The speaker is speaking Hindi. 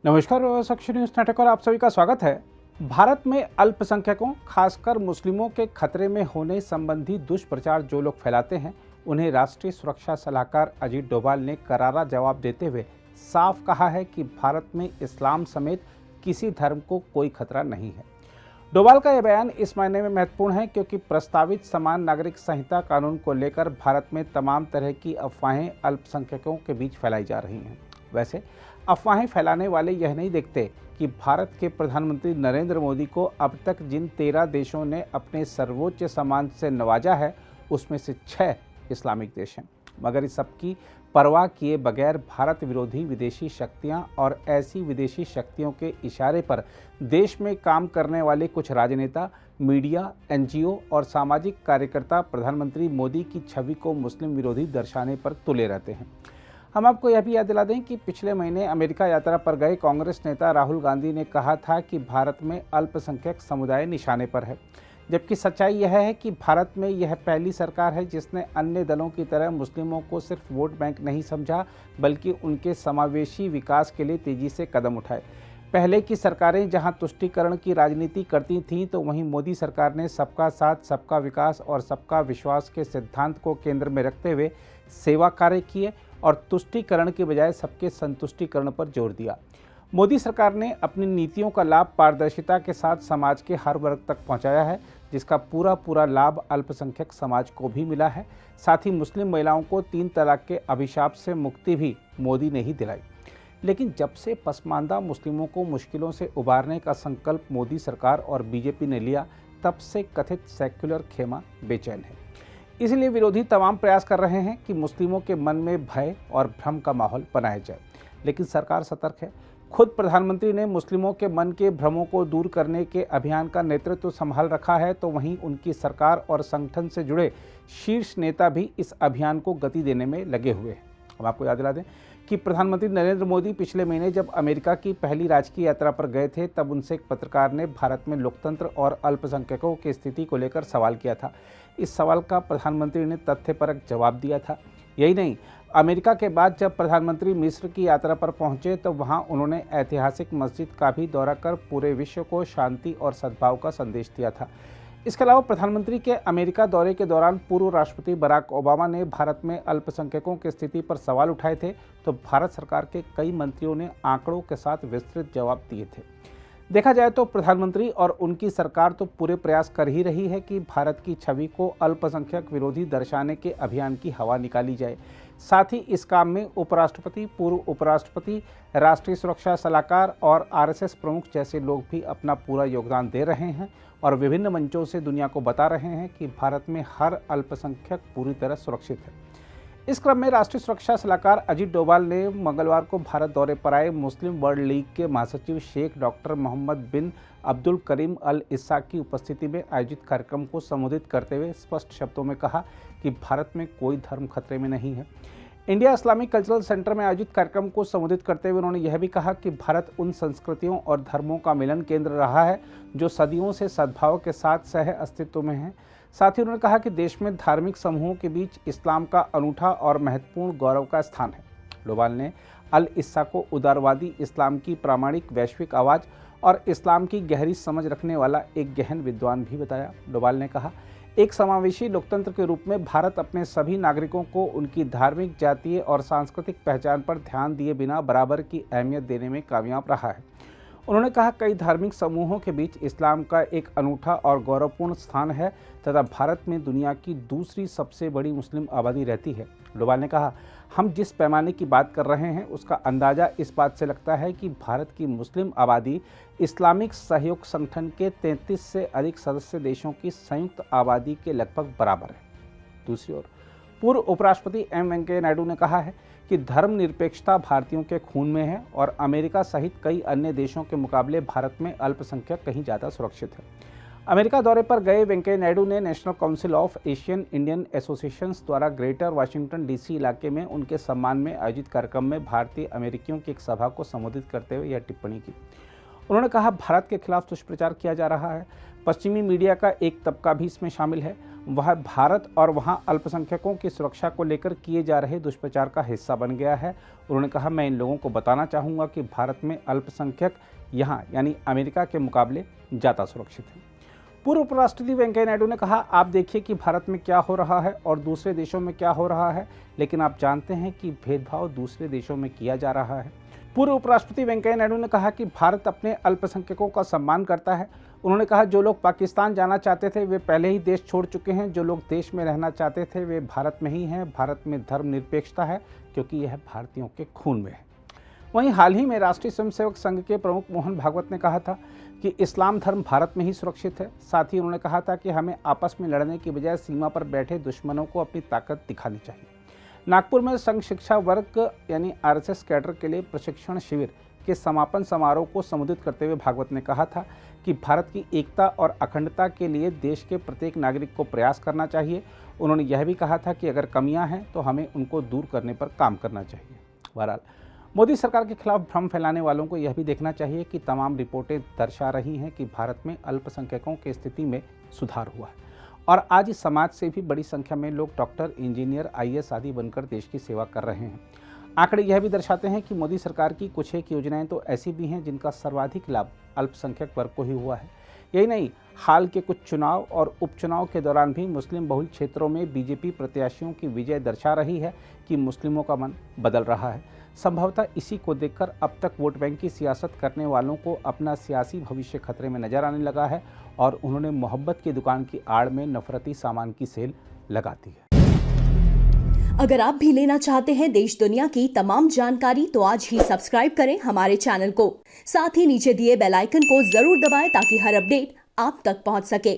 नमस्कार साक्षी न्यूज नेटवर्क और आप सभी का स्वागत है। भारत में अल्पसंख्यकों खासकर मुस्लिमों के खतरे में होने संबंधी दुष्प्रचार जो लोग फैलाते हैं, उन्हें राष्ट्रीय सुरक्षा सलाहकार अजीत डोभाल ने करारा जवाब देते हुए साफ कहा है कि भारत में इस्लाम समेत किसी धर्म को कोई खतरा नहीं है। डोभाल का यह बयान इस मायने में महत्वपूर्ण है क्योंकि प्रस्तावित समान नागरिक संहिता कानून को लेकर भारत में तमाम तरह की अफवाहें अल्पसंख्यकों के बीच फैलाई जा रही हैं। वैसे अफवाहें फैलाने वाले यह नहीं देखते कि भारत के प्रधानमंत्री नरेंद्र मोदी को अब तक जिन 13 देशों ने अपने सर्वोच्च सम्मान से नवाजा है, उसमें से 6 इस्लामिक देश हैं। मगर इस सब की परवाह किए बगैर भारत विरोधी विदेशी शक्तियां और ऐसी विदेशी शक्तियों के इशारे पर देश में काम करने वाले कुछ राजनेता, मीडिया, एनजीओ और सामाजिक कार्यकर्ता प्रधानमंत्री मोदी की छवि को मुस्लिम विरोधी दर्शाने पर तुले रहते हैं। हम आपको यह भी याद दिला दें कि पिछले महीने अमेरिका यात्रा पर गए कांग्रेस नेता राहुल गांधी ने कहा था कि भारत में अल्पसंख्यक समुदाय निशाने पर है, जबकि सच्चाई यह है कि भारत में यह पहली सरकार है जिसने अन्य दलों की तरह मुस्लिमों को सिर्फ वोट बैंक नहीं समझा, बल्कि उनके समावेशी विकास के लिए तेजी से कदम उठाए। पहले की सरकारें जहां तुष्टीकरण की राजनीति करती थीं, तो वहीं मोदी सरकार ने सबका साथ, सबका विकास और सबका विश्वास के सिद्धांत को केंद्र में रखते हुए सेवा कार्य किए और तुष्टीकरण के बजाय सबके संतुष्टीकरण पर जोर दिया। मोदी सरकार ने अपनी नीतियों का लाभ पारदर्शिता के साथ समाज के हर वर्ग तक पहुंचाया है, जिसका पूरा लाभ अल्पसंख्यक समाज को भी मिला है। साथ ही मुस्लिम महिलाओं को 3 तलाक के अभिशाप से मुक्ति भी मोदी ने ही दिलाई। लेकिन जब से पसमानदा मुस्लिमों को मुश्किलों से उबारने का संकल्प मोदी सरकार और बीजेपी ने लिया, तब से कथित सेक्युलर खेमा बेचैन है। इसलिए विरोधी तमाम प्रयास कर रहे हैं कि मुस्लिमों के मन में भय और भ्रम का माहौल बनाया जाए, लेकिन सरकार सतर्क है। खुद प्रधानमंत्री ने मुस्लिमों के मन के भ्रमों को दूर करने के अभियान का नेतृत्व संभाल रखा है, तो वहीं उनकी सरकार और संगठन से जुड़े शीर्ष नेता भी इस अभियान को गति देने में लगे हुए हैं। हम आपको याद दिला दें कि प्रधानमंत्री नरेंद्र मोदी पिछले महीने जब अमेरिका की पहली राजकीय यात्रा पर गए थे, तब उनसे एक पत्रकार ने भारत में लोकतंत्र और अल्पसंख्यकों की स्थिति को लेकर सवाल किया था। इस सवाल का प्रधानमंत्री ने तथ्यपरक जवाब दिया था। यही नहीं, अमेरिका के बाद जब प्रधानमंत्री मिस्र की यात्रा पर पहुंचे, तो वहां उन्होंने ऐतिहासिक मस्जिद का भी दौरा कर पूरे विश्व को शांति और सद्भाव का संदेश दिया था। इसके अलावा प्रधानमंत्री के अमेरिका दौरे के दौरान पूर्व राष्ट्रपति बराक ओबामा ने भारत में अल्पसंख्यकों की स्थिति पर सवाल उठाए थे, तो भारत सरकार के कई मंत्रियों ने आंकड़ों के साथ विस्तृत जवाब दिए थे। देखा जाए तो प्रधानमंत्री और उनकी सरकार तो पूरे प्रयास कर ही रही है कि भारत की छवि को अल्पसंख्यक विरोधी दर्शाने के अभियान की हवा निकाली जाए। साथ ही इस काम में उपराष्ट्रपति, पूर्व उपराष्ट्रपति, राष्ट्रीय सुरक्षा सलाहकार और आरएसएस प्रमुख जैसे लोग भी अपना पूरा योगदान दे रहे हैं और विभिन्न मंचों से दुनिया को बता रहे हैं कि भारत में हर अल्पसंख्यक पूरी तरह सुरक्षित है। इस क्रम में राष्ट्रीय सुरक्षा सलाहकार अजीत डोभाल ने मंगलवार को भारत दौरे पर आए मुस्लिम वर्ल्ड लीग के महासचिव शेख डॉक्टर मोहम्मद बिन अब्दुल करीम अल इस्सा की उपस्थिति में आयोजित कार्यक्रम को संबोधित करते हुए स्पष्ट शब्दों में कहा कि भारत में कोई धर्म खतरे में नहीं है। इंडिया इस्लामिक कल्चरल सेंटर में आयोजित कार्यक्रम को संबोधित करते हुए उन्होंने यह भी कहा कि भारत उन संस्कृतियों और धर्मों का मिलन केंद्र रहा है जो सदियों से सद्भाव के साथ सह अस्तित्व में है। साथ ही उन्होंने कहा कि देश में धार्मिक समूहों के बीच इस्लाम का अनूठा और महत्वपूर्ण गौरव का स्थान है। डोभाल ने अल इस्सा को उदारवादी इस्लाम की प्रामाणिक वैश्विक आवाज़ और इस्लाम की गहरी समझ रखने वाला एक गहन विद्वान भी बताया। डोभाल ने कहा, एक समावेशी लोकतंत्र के रूप में भारत अपने सभी नागरिकों को उनकी धार्मिक, जातीय और सांस्कृतिक पहचान पर ध्यान दिए बिना बराबर की अहमियत देने में कामयाब रहा है। उन्होंने कहा, कई धार्मिक समूहों के बीच इस्लाम का एक अनूठा और गौरवपूर्ण स्थान है तथा भारत में दुनिया की दूसरी सबसे बड़ी मुस्लिम आबादी रहती है। डोभाल ने कहा, हम जिस पैमाने की बात कर रहे हैं उसका अंदाज़ा इस बात से लगता है कि भारत की मुस्लिम आबादी इस्लामिक सहयोग संगठन के 33 से अधिक सदस्य देशों की संयुक्त आबादी के लगभग बराबर है। दूसरी ओर पूर्व उपराष्ट्रपति एम वेंकैया नायडू ने कहा है कि धर्मनिरपेक्षता भारतीयों के खून में है और अमेरिका सहित कई अन्य देशों के मुकाबले भारत में अल्पसंख्यक कहीं ज़्यादा सुरक्षित है। अमेरिका दौरे पर गए वेंकैया नायडू ने national council of Asian Indian associations द्वारा ग्रेटर वाशिंगटन डीसी इलाके में उनके सम्मान में आयोजित कार्यक्रम में भारतीय अमेरिकियों की एक सभा को संबोधित करते हुए यह टिप्पणी की। उन्होंने कहा, भारत के खिलाफ दुष्प्रचार किया जा रहा है। पश्चिमी मीडिया का एक तबका भी इसमें शामिल है। वह भारत और वहां अल्पसंख्यकों की सुरक्षा को लेकर किए जा रहे दुष्प्रचार का हिस्सा बन गया है। उन्होंने कहा, मैं इन लोगों को बताना चाहूँगा कि भारत में अल्पसंख्यक यहाँ यानी अमेरिका के मुकाबले ज़्यादा सुरक्षित हैं। पूर्व उपराष्ट्रपति वेंकैया नायडू ने कहा, आप देखिए कि भारत में क्या हो रहा है और दूसरे देशों में क्या हो रहा है, लेकिन आप जानते हैं कि भेदभाव दूसरे देशों में किया जा रहा है। पूर्व उपराष्ट्रपति वेंकैया नायडू ने कहा कि भारत अपने अल्पसंख्यकों का सम्मान करता है। उन्होंने कहा, जो लोग पाकिस्तान जाना चाहते थे वे पहले ही देश छोड़ चुके हैं। जो लोग देश में रहना चाहते थे वे भारत में ही हैं। भारत में धर्मनिरपेक्षता है क्योंकि यह भारतीयों के खून में है। वहीं हाल ही में राष्ट्रीय स्वयंसेवक संघ के प्रमुख मोहन भागवत ने कहा था कि इस्लाम धर्म भारत में ही सुरक्षित है। साथ ही उन्होंने कहा था कि हमें आपस में लड़ने की बजाय सीमा पर बैठे दुश्मनों को अपनी ताकत दिखानी चाहिए। नागपुर में संघ शिक्षा वर्ग यानी आरएसएस कैडर के लिए प्रशिक्षण शिविर के समापन समारोह को संबोधित करते हुए भागवत ने कहा था कि भारत की एकता और अखंडता के लिए देश के प्रत्येक नागरिक को प्रयास करना चाहिए। उन्होंने यह भी कहा था कि अगर कमियां हैं तो हमें उनको दूर करने पर काम करना चाहिए। बहरहाल, मोदी सरकार के खिलाफ भ्रम फैलाने वालों को यह भी देखना चाहिए कि तमाम रिपोर्टें दर्शा रही हैं कि भारत में अल्पसंख्यकों की स्थिति में सुधार हुआ है और आज इस समाज से भी बड़ी संख्या में लोग डॉक्टर, इंजीनियर, आईएएस आदि बनकर देश की सेवा कर रहे हैं। आंकड़े यह भी दर्शाते हैं कि मोदी सरकार की कुछ एक योजनाएं तो ऐसी भी हैं जिनका सर्वाधिक लाभ अल्पसंख्यक वर्ग को ही हुआ है। यही नहीं, हाल के कुछ चुनाव और उपचुनाव के दौरान भी मुस्लिम बहुल क्षेत्रों में बीजेपी प्रत्याशियों की विजय दर्शा रही है कि मुस्लिमों का मन बदल रहा है। संभवतः इसी को देखकर अब तक वोट बैंक की सियासत करने वालों को अपना सियासी भविष्य खतरे में नजर आने लगा है और उन्होंने मोहब्बत की दुकान की आड़ में नफरती सामान की सेल लगा दी है। अगर आप भी लेना चाहते हैं देश दुनिया की तमाम जानकारी तो आज ही सब्सक्राइब करें हमारे चैनल को। साथ ही नीचे दिए बेल आइकन को जरूर दबाएं ताकि हर अपडेट आप तक पहुंच सके।